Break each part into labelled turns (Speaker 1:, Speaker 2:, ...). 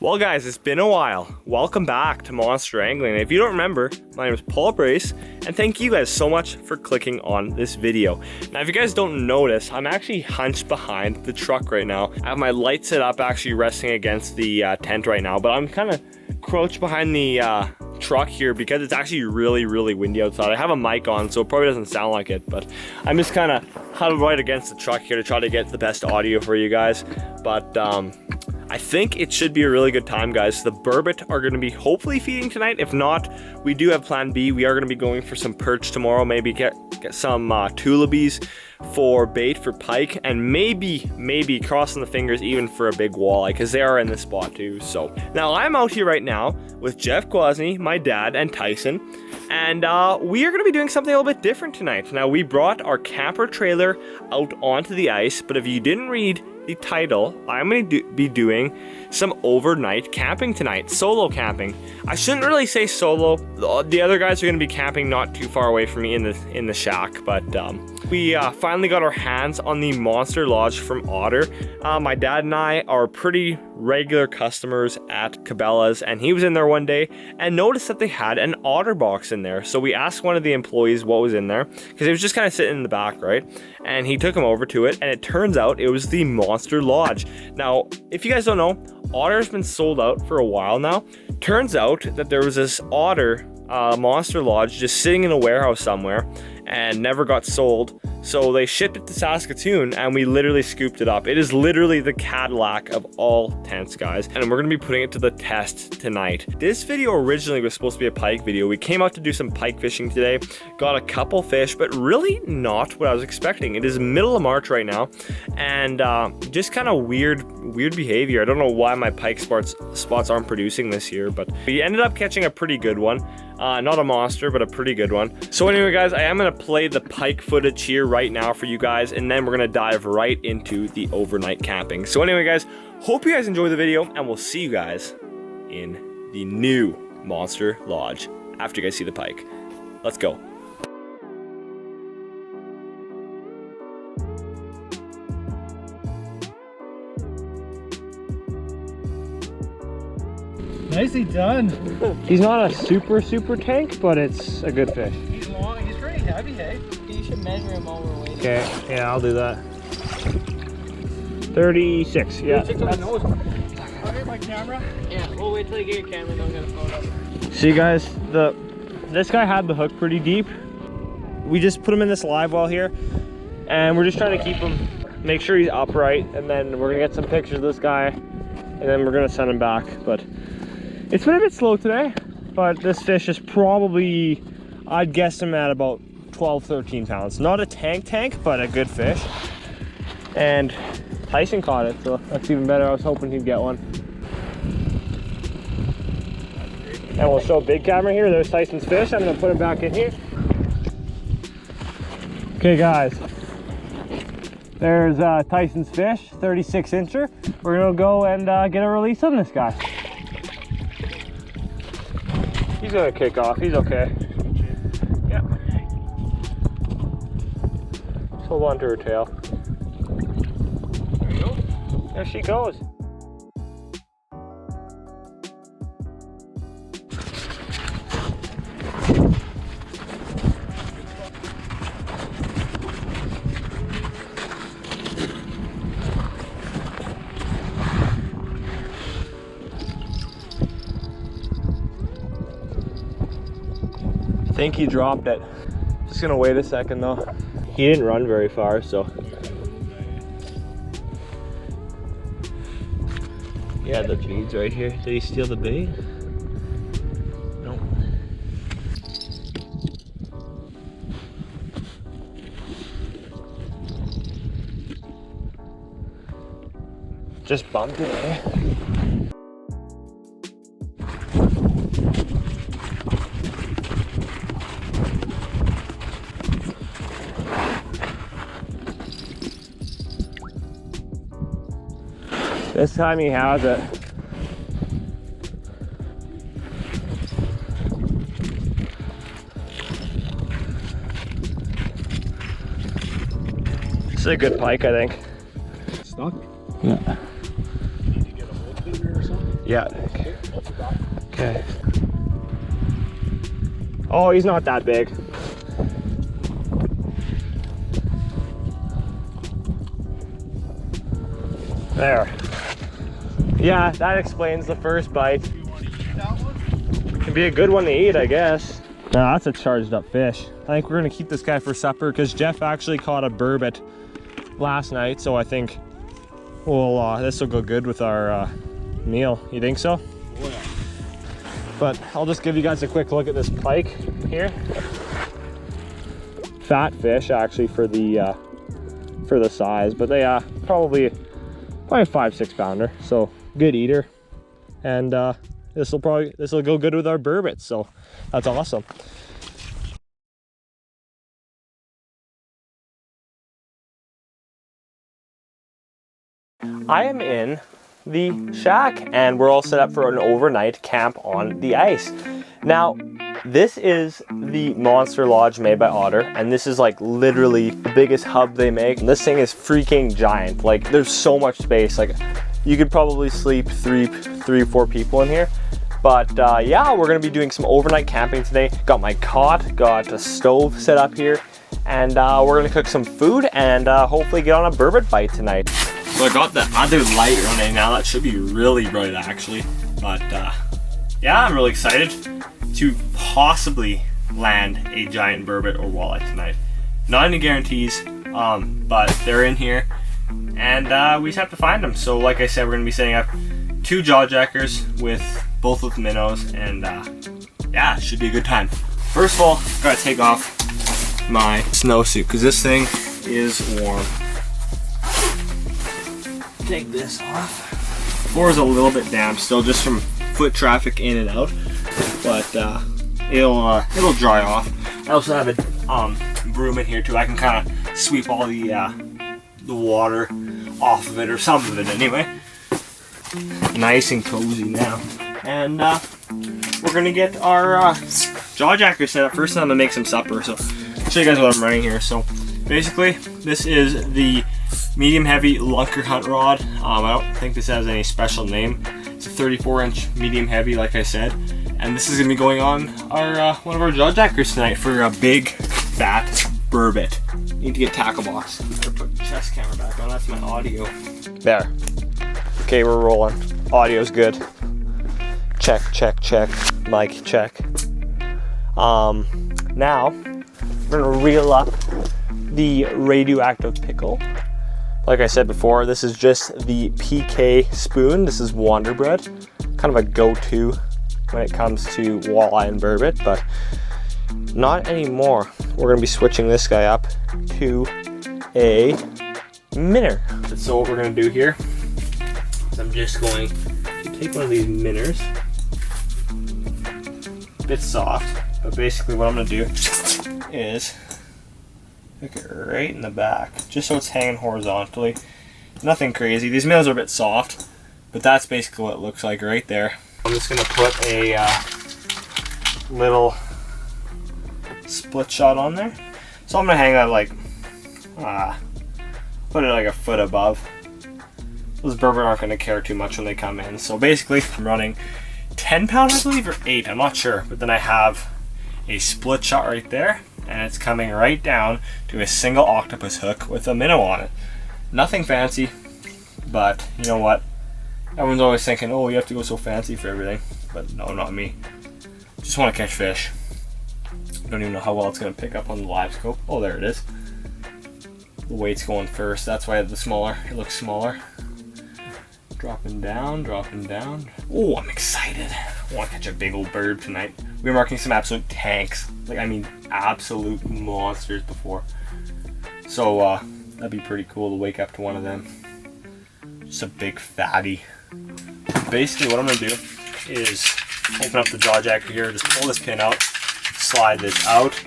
Speaker 1: Well guys, it's been a while. Welcome back to Monster Angling. If you don't remember, my name is Paul Brace, and thank you guys so much for clicking on this video. Now if you guys don't notice, I'm actually hunched behind the truck right now. I have my light set up actually resting against the tent right now, but I'm kind of crouched behind the truck here because it's actually really windy outside. I have a mic on, so it probably doesn't sound like it, but I'm just kind of huddled right against the truck here to try to get the best audio for you guys. But I think it should be a really good time, guys. The burbot are going to be hopefully feeding tonight. If not, we do have plan B. We are going to be going for some perch tomorrow, maybe get some tullabies for bait for pike, and maybe crossing the fingers even for a big walleye, because they are in this spot too. So now I'm out here right now with Jeff Gwozny, my dad, and Tyson, and we are going to be doing something a little bit different tonight. Now we brought our camper trailer out onto the ice, but if you didn't read the title, I'm going to be doing some overnight camping tonight, solo camping. I shouldn't really say solo. The other guys are going to be camping not too far away from me in the shack, but we finally got our hands on the Monster Lodge from OTTER. My dad and I are pretty regular customers at Cabela's, and he was in there one day and noticed that they had an OTTER box in there. So we asked one of the employees what was in there, because it was just kind of sitting in the back, right? And he took him over to it, and it turns out it was the Monster Lodge. Now, if you guys don't know, OTTER's been sold out for a while now. Turns out that there was this OTTER Monster Lodge just sitting in a warehouse somewhere and never got sold. So they shipped it to Saskatoon, and we literally scooped it up. It is literally the Cadillac of all tents, guys. And we're gonna be putting it to the test tonight. This video originally was supposed to be a pike video. We came out to do some pike fishing today, got a couple fish, but really not what I was expecting. It is middle of March right now, and just kind of weird behavior. I don't know why my pike spots aren't producing this year, but we ended up catching a pretty good one. Not a monster, but a pretty good one. So anyway, guys, I am gonna play the pike footage here right now for you guys, and then we're gonna dive right into the overnight camping. So anyway, guys, hope you guys enjoy the video, and we'll see you guys in the new Monster Lodge after you guys see the pike. Let's go.
Speaker 2: Nicely done.
Speaker 1: He's not a super tank, but it's a good fish.
Speaker 2: He's long, he's pretty heavy, hey? You should measure him while we're waiting.
Speaker 1: Okay, yeah, I'll do that. 36, yeah.
Speaker 2: 36 on the nose. I'll get my camera. Yeah, we'll wait till you get your camera and I'll get a photo.
Speaker 1: See guys, this guy had the hook pretty deep. We just put him in this live well here, and we're just trying to keep him, make sure he's upright, and then we're gonna get some pictures of this guy, and then we're gonna send him back. But it's been a bit slow today, but this fish is probably, I'd guess him at about 12-13 pounds. Not a tank, but a good fish. And Tyson caught it, so that's even better. I was hoping he'd get one. And we'll show big camera here. There's Tyson's fish. I'm gonna put him back in here. Okay guys, there's Tyson's fish, 36 incher. We're gonna go and get a release on this guy. He's gonna kick off, he's okay. Yeah. Just hold on to her tail. There you go. There she goes. I think he dropped it. Just gonna wait a second though. He didn't run very far, so. Yeah, the beads right here. Did he steal the bait? Nope. Just bumped it, eh? This time he has it. This is a good pike, I think.
Speaker 2: Stuck?
Speaker 1: Yeah.
Speaker 2: Did you get a hole cleaner or something?
Speaker 1: Yeah. Okay. Oh, he's not that big. There. Yeah, that explains the first bite.
Speaker 2: Do you want to eat that one?
Speaker 1: Can be a good one to eat, I guess. Now that's a charged up fish. I think we're gonna keep this guy for supper because Jeff actually caught a burbot last night, so I think this will go good with our meal. You think so?
Speaker 2: Oh, yeah.
Speaker 1: But I'll just give you guys a quick look at this pike here. Fat fish actually for the size, but they probably 5-6 pounder, so good eater. And this will go good with our burbots, so that's awesome. I am in the shack and we're all set up for an overnight camp on the ice. Now, this is the Monster Lodge made by OTTER, and this is like literally the biggest hub they make. And this thing is freaking giant. Like, there's so much space. Like, you could probably sleep three or four people in here. But yeah, we're gonna be doing some overnight camping today. Got my cot, got a stove set up here, and we're gonna cook some food and hopefully get on a burbot bite tonight. So I got the other light running now. That should be really bright actually. But yeah, I'm really excited to possibly land a giant burbot or walleye tonight. Not any guarantees, but they're in here and we just have to find them. So like I said, we're gonna be setting up 2 jaw jackers with both with minnows, and yeah, it should be a good time. First of all, gotta take off my snowsuit because this thing is warm. Take this off. Floor is a little bit damp still, just from foot traffic in and out, but it'll dry off. I also have a broom in here too. I can kind of sweep all the water off of it, or some of it anyway. Nice and cozy now, and we're gonna get our jaw jacker set up first, and I'm gonna make some supper. So I'll show you guys what I'm running here. So basically, this is the medium heavy lunker hunt rod. I don't think this has any special name. It's a 34-inch medium heavy, like I said, and this is gonna be going on our one of our jaw jackers tonight for a big fat burbot. Need to get tackle box. Better put the chest camera back on. That's my audio. There. Okay, we're rolling. Audio's good. Check, check, check. Mic check. Now we're gonna reel up the radioactive pickle. Like I said before, this is just the PK spoon. This is Wonder Bread, kind of a go-to when it comes to walleye and burbot, but not anymore. We're gonna be switching this guy up to a minnow. So what we're gonna do here is I'm just going to take one of these minnows. A bit soft, but basically what I'm gonna do is hook it right in the back, just so it's hanging horizontally. Nothing crazy. These minnows are a bit soft, but that's basically what it looks like right there. I'm just gonna put a little split shot on there. So I'm gonna hang that like, put it like a foot above. Those burbot aren't gonna care too much when they come in. So basically, I'm running 10 pound, I believe, or 8, I'm not sure. But then I have a split shot right there, and it's coming right down to a single octopus hook with a minnow on it. Nothing fancy, but you know what? Everyone's always thinking, oh, you have to go so fancy for everything. But no, not me. Just want to catch fish. Don't even know how well it's going to pick up on the live scope. Oh, there it is. The weight's going first. That's why the smaller, it looks smaller. Dropping down, dropping down. Oh, I'm excited. I want to catch a big old bird tonight. We were marking some absolute tanks. Like, I mean, absolute monsters before. So, that'd be pretty cool to wake up to one of them. Just a big fatty. Basically, what I'm going to do is open up the jaw jacker here, just pull this pin out, slide this out,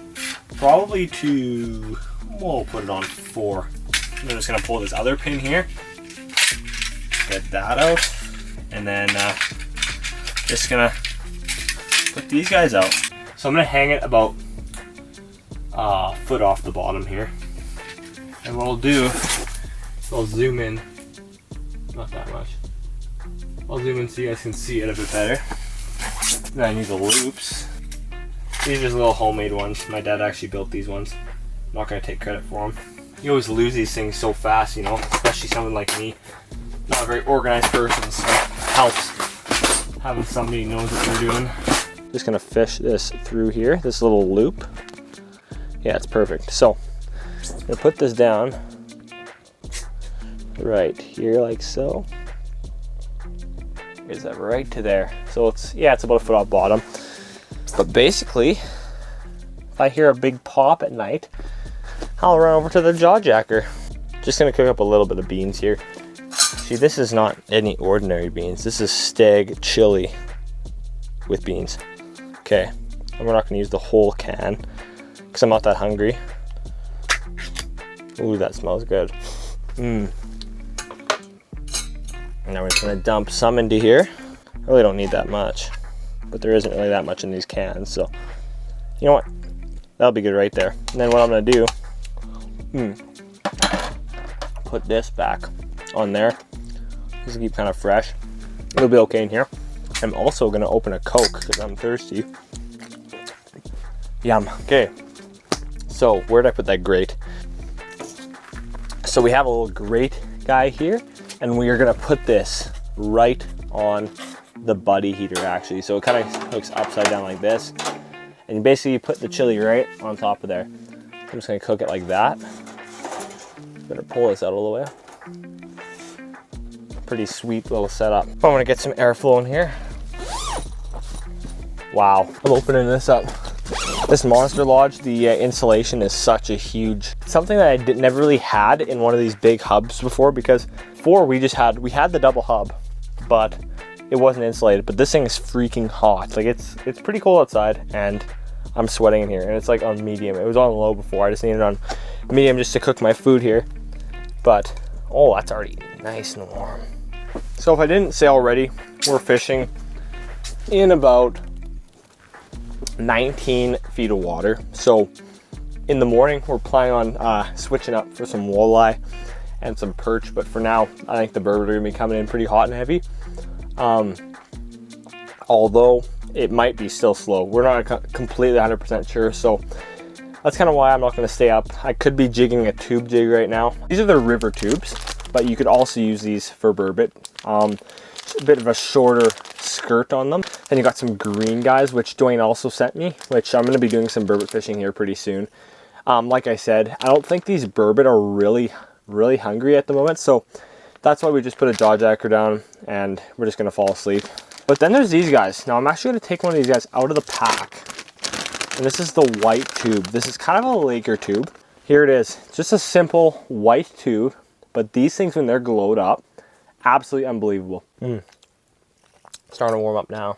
Speaker 1: probably to, we'll put it on 4. I'm just going to pull this other pin here, get that out, and then just going to put these guys out. So I'm going to hang it about a foot off the bottom here. And what I'll do, I'll zoom in, not that much, I'll zoom in so you guys can see it a bit better. Then I need the loops. These are just little homemade ones. My dad actually built these ones. I'm not gonna take credit for them. You always lose these things so fast, you know, especially someone like me. Not a very organized person, so it helps having somebody who knows what they're doing. Just gonna fish this through here, this little loop. Yeah, it's perfect. So, I'm gonna put this down right here like so. Is that right to there? So it's, yeah, it's about a foot off bottom. But basically, if I hear a big pop at night, I'll run over to the jaw jacker. Just gonna cook up a little bit of beans here. See, this is not any ordinary beans. This is stag chili with beans. Okay, and we're not gonna use the whole can because I'm not that hungry. Ooh, that smells good. Now we're just gonna dump some into here. I really don't need that much, but there isn't really that much in these cans, so you know what? That'll be good right there. And then what I'm gonna do, put this back on there. Just to keep kind of fresh. It'll be okay in here. I'm also gonna open a Coke because I'm thirsty. Yum. Okay. So where'd I put that grate? So we have a little grate guy here, and we are gonna put this right on the buddy heater actually. So it kind of hooks upside down like this, and you basically put the chili right on top of there. I'm just gonna cook it like that. Better pull this out all the way. Pretty sweet little setup. I'm gonna get some airflow in here. Wow, I'm opening this up. This Monster Lodge, the insulation is such a huge, something that I never really had in one of these big hubs before, because before we had the double hub, but it wasn't insulated. But this thing is freaking hot. Like it's pretty cold outside, and I'm sweating in here, and it's like on medium. It was on low before. I just needed it on medium just to cook my food here. But oh, that's already nice and warm. So if I didn't say already, we're fishing in about 19 feet of water. So in the morning, we're planning on switching up for some walleye and some perch. But for now, I think the burbot are gonna be coming in pretty hot and heavy. Although it might be still slow. We're not completely 100% sure. So that's kind of why I'm not gonna stay up. I could be jigging a tube jig right now. These are the river tubes, but you could also use these for burbot. A bit of a shorter skirt on them. Then you got some green guys, which Dwayne also sent me, which I'm gonna be doing some burbot fishing here pretty soon. Like I said, I don't think these burbot are really hungry at the moment, so that's why we just put a jaw jacker down and we're just gonna fall asleep. But then there's these guys. Now I'm actually gonna take one of these guys out of the pack. And this is the white tube. This is kind of a Laker tube. Here it is, just a simple white tube, but these things, when they're glowed up, absolutely unbelievable. Starting to warm up now.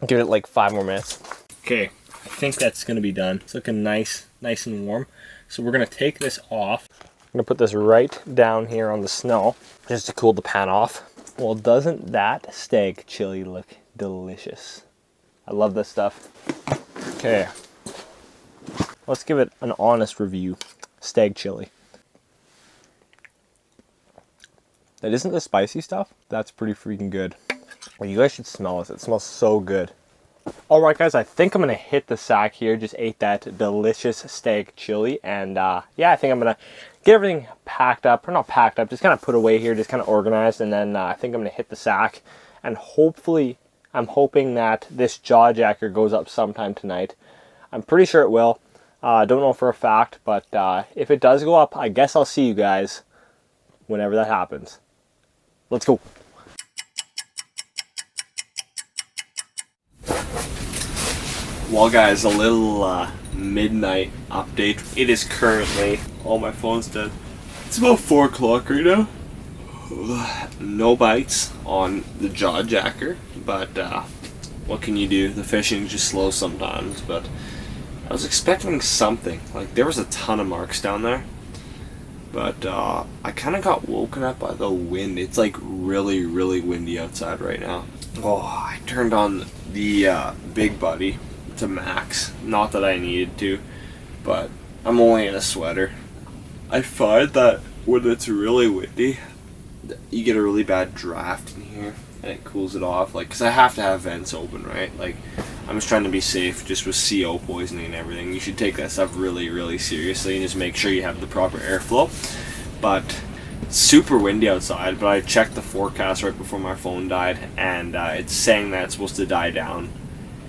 Speaker 1: Give it like 5 more minutes. Okay, I think that's gonna be done. It's looking nice and warm. So we're gonna take this off. I'm gonna put this right down here on the snow just to cool the pan off. Well, doesn't that stag chili look delicious? I love this stuff. Okay, let's give it an honest review. Stag chili. That isn't the spicy stuff. That's pretty freaking good. Well, you guys should smell this. It smells so good. All right, guys, I think I'm gonna hit the sack here. Just ate that delicious stag chili, and yeah, I think I'm gonna get everything packed up, or not packed up, just kind of put away here, just kind of organized, and then I think I'm gonna hit the sack, and hopefully, I'm hoping that this jaw jacker goes up sometime tonight. I'm pretty sure it will. Don't know for a fact, but if it does go up, I guess I'll see you guys whenever that happens. Let's go. Well, guys, a little midnight update. It is currently, oh, my phone's dead. It's about 4 o'clock right now. No bites on the jaw jacker, but what can you do? The fishing is just slow sometimes, but I was expecting something. Like, there was a ton of marks down there, but I kind of got woken up by the wind. It's like really windy outside right now. Oh, I turned on the Big Buddy to max. Not that I needed to, but I'm only in a sweater. I find that when it's really windy, you get a really bad draft in here and it cools it off. Like, because I have to have vents open, right? Like, I'm just trying to be safe just with CO poisoning and everything. You should take that stuff really, really seriously and just make sure you have the proper airflow. But it's super windy outside, but I checked the forecast right before my phone died, and it's saying that it's supposed to die down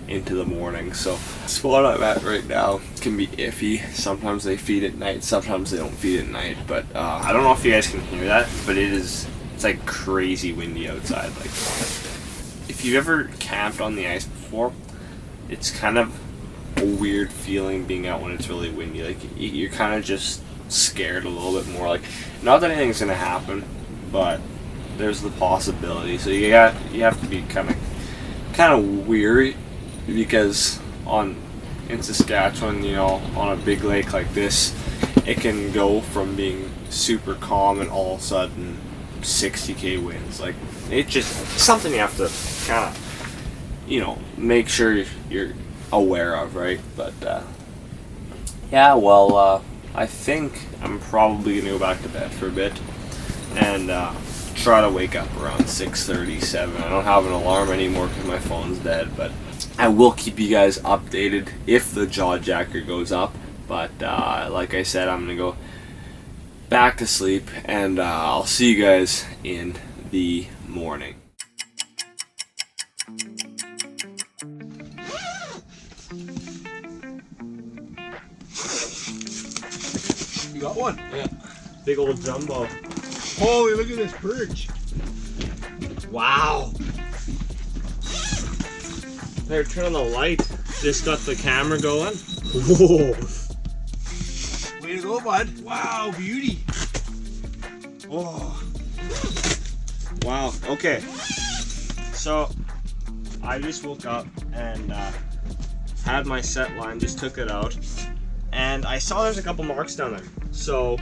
Speaker 1: into the morning. So the spot I'm at right now can be iffy. Sometimes they feed at night, sometimes they don't feed at night. But I don't know if you guys can hear that, but it's like crazy windy outside. Like, if you've ever camped on the ice before, it's kind of a weird feeling being out when it's really windy. Like, you're kind of just scared a little bit more. Like, not that anything's gonna happen, but there's the possibility. So you have to be kind of weary, because in Saskatchewan, you know, on a big lake like this, it can go from being super calm and all of a sudden 60k winds. Like, it's just something you have to kind of, you know, make sure you're aware of, right? But yeah, well, I think I'm probably gonna go back to bed for a bit and try to wake up around 6:37. I don't have an alarm anymore because my phone's dead, but I will keep you guys updated if the jaw jacker goes up. But like I said, I'm gonna go back to sleep, and I'll see you guys in the morning.
Speaker 2: You got one?
Speaker 1: Yeah. Big old jumbo.
Speaker 2: Holy, look at this perch.
Speaker 1: Wow. There, turn on the light. Just got the camera going. Whoa.
Speaker 2: Way to go, bud. Wow, beauty. Oh.
Speaker 1: Wow, okay. So, I just woke up and had my set line, just took it out. And I saw there's a couple marks down there. So,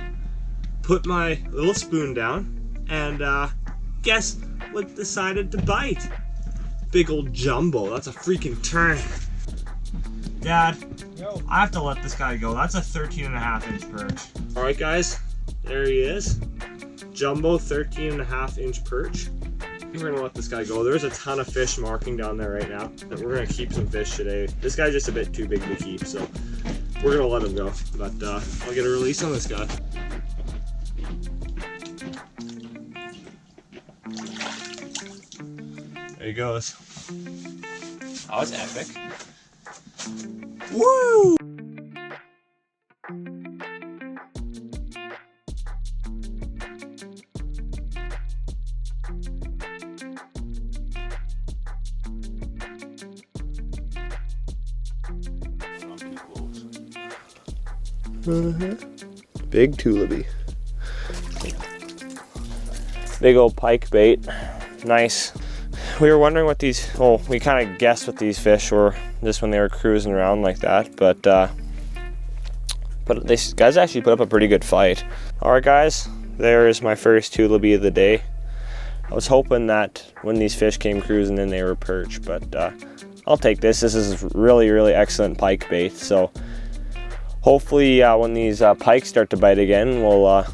Speaker 1: put my little spoon down and guess what decided to bite? Big old jumbo. That's a freaking turn. Dad,
Speaker 2: Yo.
Speaker 1: I have to let this guy go. That's a 13.5-inch perch. Alright guys, there he is. Jumbo 13.5-inch perch. We're gonna let this guy go. There's a ton of fish marking down there right now. We're gonna keep some fish today. This guy's just a bit too big to keep, so we're gonna let him go. But I'll get a release on this guy. There he goes. That was epic. Woo! Big tullaby. Big old pike bait. Nice. We were wondering what these, well, we kind of guessed what these fish were just when they were cruising around like that, but these guys actually put up a pretty good fight. All right, guys, there is my first tullaby of the day. I was hoping that when these fish came cruising in, they were perch, but I'll take this. This is really, really excellent pike bait. So hopefully when these pikes start to bite again, we'll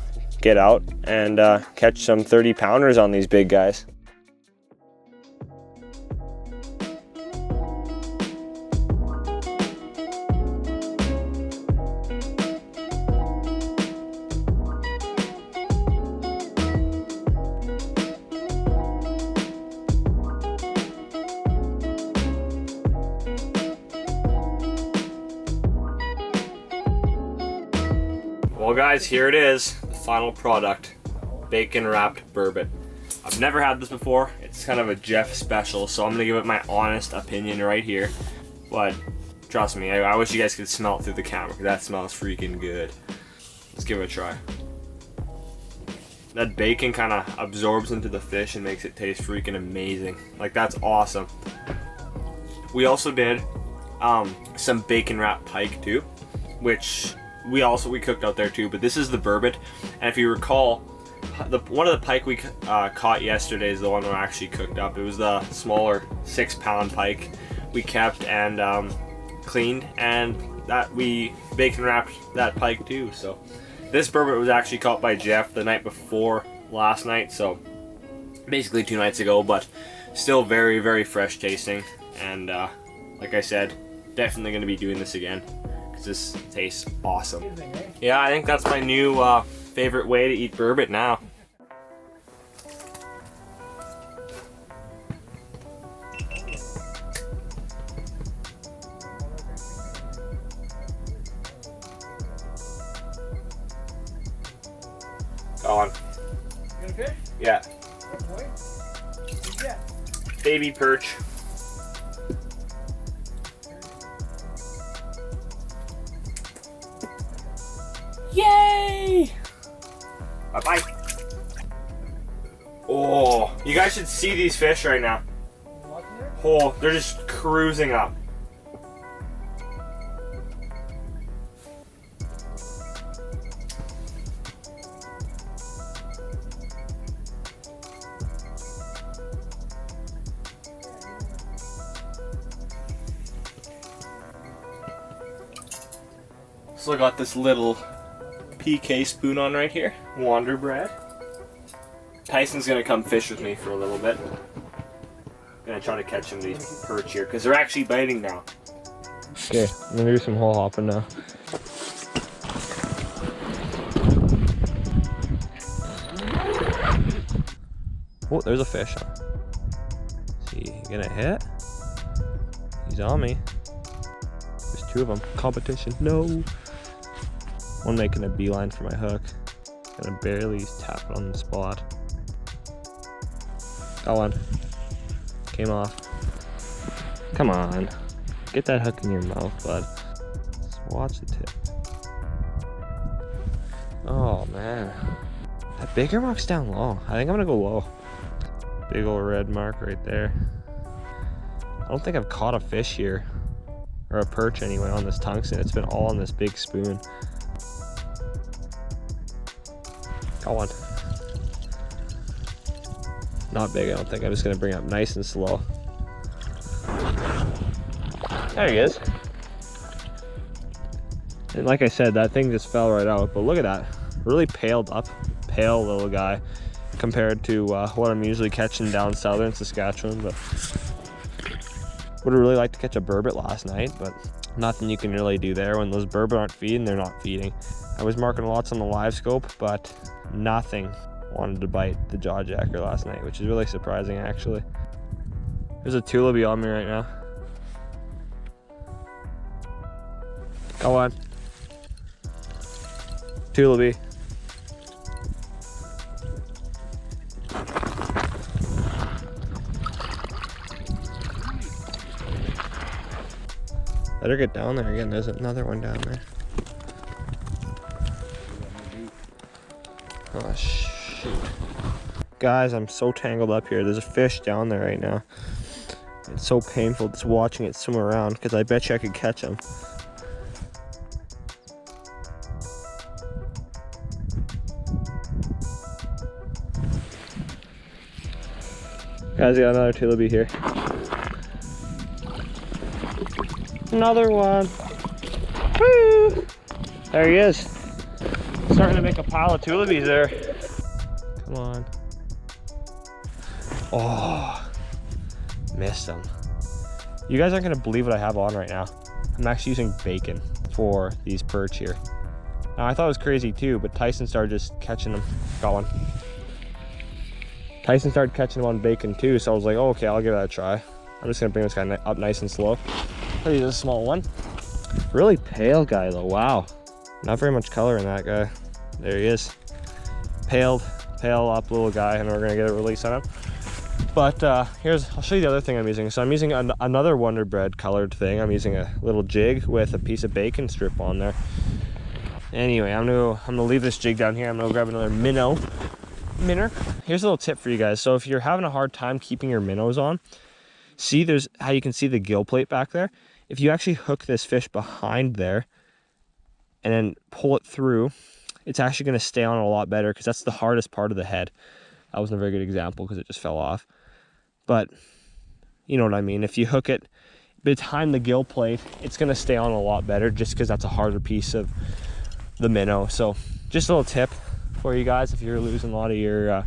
Speaker 1: get out and catch some 30-pounders on these big guys. Well guys, here it is, the final product, bacon wrapped burbot. I've never had this before. It's kind of a Jeff special, so I'm gonna give it my honest opinion right here. But trust me, I wish you guys could smell it through the camera, because that smells freaking good. Let's give it a try. That bacon kind of absorbs into the fish and makes it taste freaking amazing. Like, that's awesome. We also did some bacon wrapped pike too, which we cooked out there too, but this is the burbot. And if you recall, one of the pike we caught yesterday is the one we actually cooked up. It was the smaller 6-pound pike we kept and cleaned, and that we bacon wrapped that pike too. So this burbot was actually caught by Jeff the night before last night, so basically 2 nights ago, but still very, very fresh tasting. And like I said, definitely going to be doing this again because this tastes awesome. Yeah, I think that's my new favorite way to eat burbot now. Go on.
Speaker 2: You gonna fish?
Speaker 1: Yeah.
Speaker 2: Good boy. What'd you get?
Speaker 1: Baby perch. Yay! Bye-bye. Oh, you guys should see these fish right now. Oh, they're just cruising up. So I got this little PK spoon on right here, Wonder Bread. Tyson's gonna come fish with me for a little bit. Gonna try to catch some of these perch here because they're actually biting now. Okay, I'm gonna do some hole hopping now. Oh, there's a fish. See, you gonna hit? He's on me. There's 2 of them. Competition. No. One making a beeline for my hook. Gonna barely tap it on the spot. Got one. Came off. Come on. Get that hook in your mouth, bud. Just watch the tip. Oh, man. That bigger mark's down low. I think I'm gonna go low. Big old red mark right there. I don't think I've caught a fish here. Or a perch anyway on this tungsten. It's been all on this big spoon. Got one. Not big, I don't think. I'm just gonna bring it up nice and slow. There he is. And like I said, that thing just fell right out, but look at that. Really pale little guy compared to what I'm usually catching down southern Saskatchewan. But would have really liked to catch a burbot last night, but nothing you can really do there. When those burbot aren't feeding, they're not feeding. I was marking lots on the live scope, but nothing wanted to bite the jaw jacker last night, which is really surprising actually. There's a tulipy on me right now. Go on. Tulipy. Better get down there again. There's another one down there. Oh shoot. Guys, I'm so tangled up here. There's a fish down there right now. It's so painful just watching it swim around because I bet you I could catch him. Guys, got another tulipy here. Another one. Woo! There he is. Starting to make a pile of tulipies there. Come on. Oh, missed him. You guys aren't gonna believe what I have on right now. I'm actually using bacon for these perch here. Now I thought it was crazy too, but Tyson started just catching them. Got one. Tyson started catching them on bacon too, so I was like, oh, okay, I'll give that a try. I'm just gonna bring this guy up nice and slow. Oh, he's a small one. Really pale guy though, wow. Not very much color in that guy. There he is. Pale up little guy, and we're gonna get a release on him. But I'll show you the other thing I'm using. So I'm using another Wonder Bread colored thing. I'm using a little jig with a piece of bacon strip on there. Anyway, I'm gonna leave this jig down here. I'm gonna grab another minnow. Here's a little tip for you guys. So if you're having a hard time keeping your minnows on, see there's how you can see the gill plate back there. If you actually hook this fish behind there and then pull it through, it's actually going to stay on a lot better because that's the hardest part of the head. That wasn't a very good example because it just fell off. But you know what I mean. If you hook it behind the gill plate, it's going to stay on a lot better just because that's a harder piece of the minnow. So just a little tip for you guys if you're losing a lot of your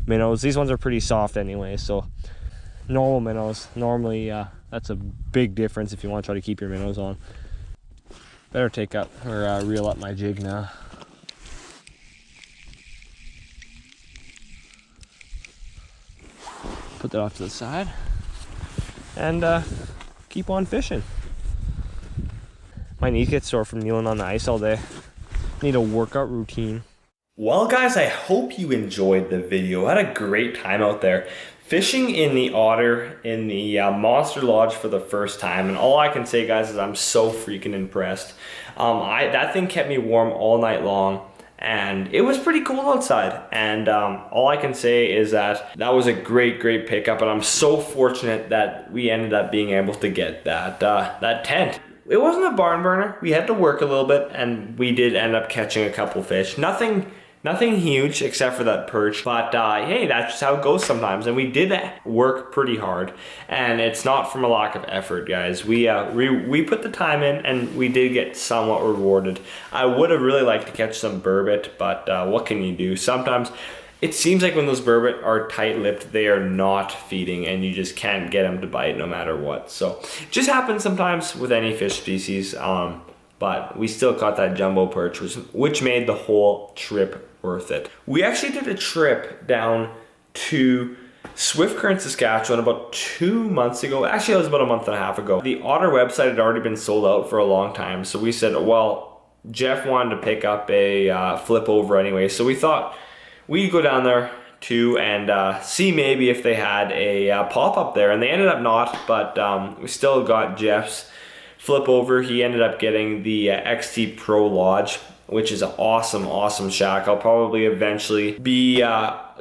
Speaker 1: minnows. These ones are pretty soft anyway, so normal minnows. Normally, that's a big difference if you want to try to keep your minnows on. Better take up or reel up my jig now. Put that off to the side and keep on fishing. My knees get sore from kneeling on the ice all day. Need a workout routine. Well guys, I hope you enjoyed the video. I had a great time out there fishing in the Otter in the Monster Lodge for the first time, and all I can say guys is I'm so freaking impressed. That thing kept me warm all night long, and it was pretty cool outside, and all I can say is that was a great pickup, and I'm so fortunate that we ended up being able to get that tent. It wasn't a barn burner. We had to work a little bit, and we did end up catching a couple fish. Nothing huge except for that perch, but hey, that's just how it goes sometimes. And we did work pretty hard, and it's not from a lack of effort, guys. We put the time in, and we did get somewhat rewarded. I would have really liked to catch some burbot, but what can you do? Sometimes it seems like when those burbot are tight-lipped, they are not feeding, and you just can't get them to bite no matter what. So it just happens sometimes with any fish species. But we still caught that jumbo perch, which made the whole trip worth it. We actually did a trip down to Swift Current, Saskatchewan about 2 months ago. Actually, it was about a month and a half ago. The Otter website had already been sold out for a long time, so we said, well, Jeff wanted to pick up a flip over anyway, so we thought we'd go down there too and see maybe if they had a pop-up there, and they ended up not, but we still got Jeff's flip over. He ended up getting the XT Pro Lodge, which is an awesome shack. I'll probably eventually be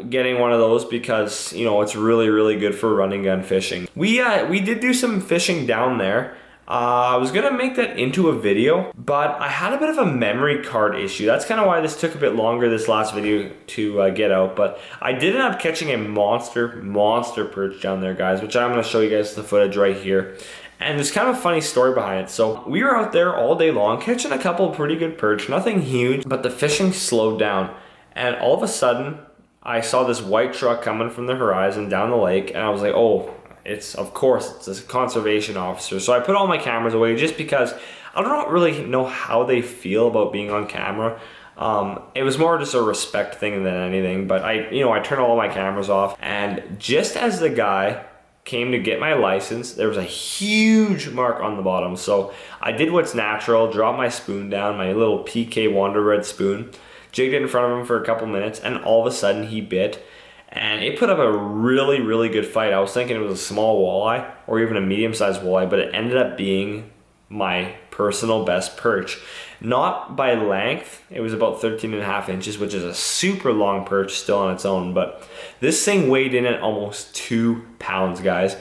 Speaker 1: getting one of those because, you know, it's really good for running gun fishing. We did do some fishing down there. I was gonna make that into a video, but I had a bit of a memory card issue. That's kind of why this took a bit longer, this last video, to get out. But I did end up catching a monster perch down there, guys, which I'm gonna show you guys the footage right here. And there's kind of a funny story behind it. So we were out there all day long catching a couple of pretty good perch, nothing huge, but the fishing slowed down. And all of a sudden, I saw this white truck coming from the horizon down the lake, and I was like, oh, it's a conservation officer. So I put all my cameras away just because I don't really know how they feel about being on camera. It was more just a respect thing than anything, but I turned all my cameras off, and just as the guy came to get my license, there was a huge mark on the bottom. So I did what's natural, dropped my spoon down, my little PK Wonder Red spoon, jigged it in front of him for a couple minutes, and all of a sudden he bit, and it put up a really good fight. I was thinking it was a small walleye or even a medium-sized walleye, but it ended up being my personal best perch. Not by length, it was about 13.5 inches, which is a super long perch still on its own, but this thing weighed in at almost 2 pounds, guys.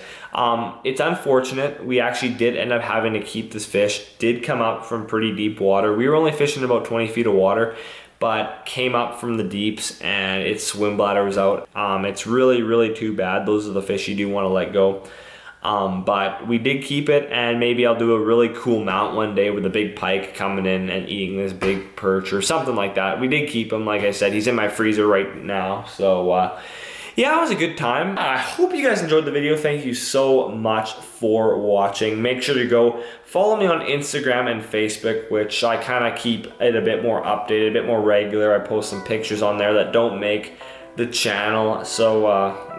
Speaker 1: It's unfortunate. We actually did end up having to keep this fish. Did come up from pretty deep water. We were only fishing about 20 feet of water, but came up from the deeps and its swim bladder was out. It's really too bad. Those are the fish you do want to let go. But we did keep it, and maybe I'll do a really cool mount one day with a big pike coming in and eating this big perch or something like that. We did keep him, like I said. He's in my freezer right now. So yeah, it was a good time. I hope you guys enjoyed the video. Thank you so much for watching. Make sure to go follow me on Instagram and Facebook, which I kind of keep it a bit more updated, a bit more regular. I post some pictures on there that don't make the channel. So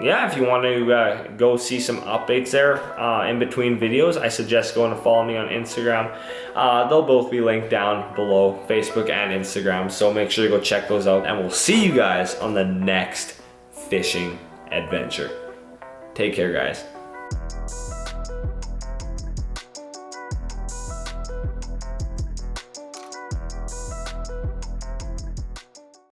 Speaker 1: yeah, if you want to go see some updates there in between videos, I suggest going to follow me on Instagram. They'll both be linked down below, Facebook and Instagram, so make sure to go check those out, and we'll see you guys on the next fishing adventure. Take care, guys.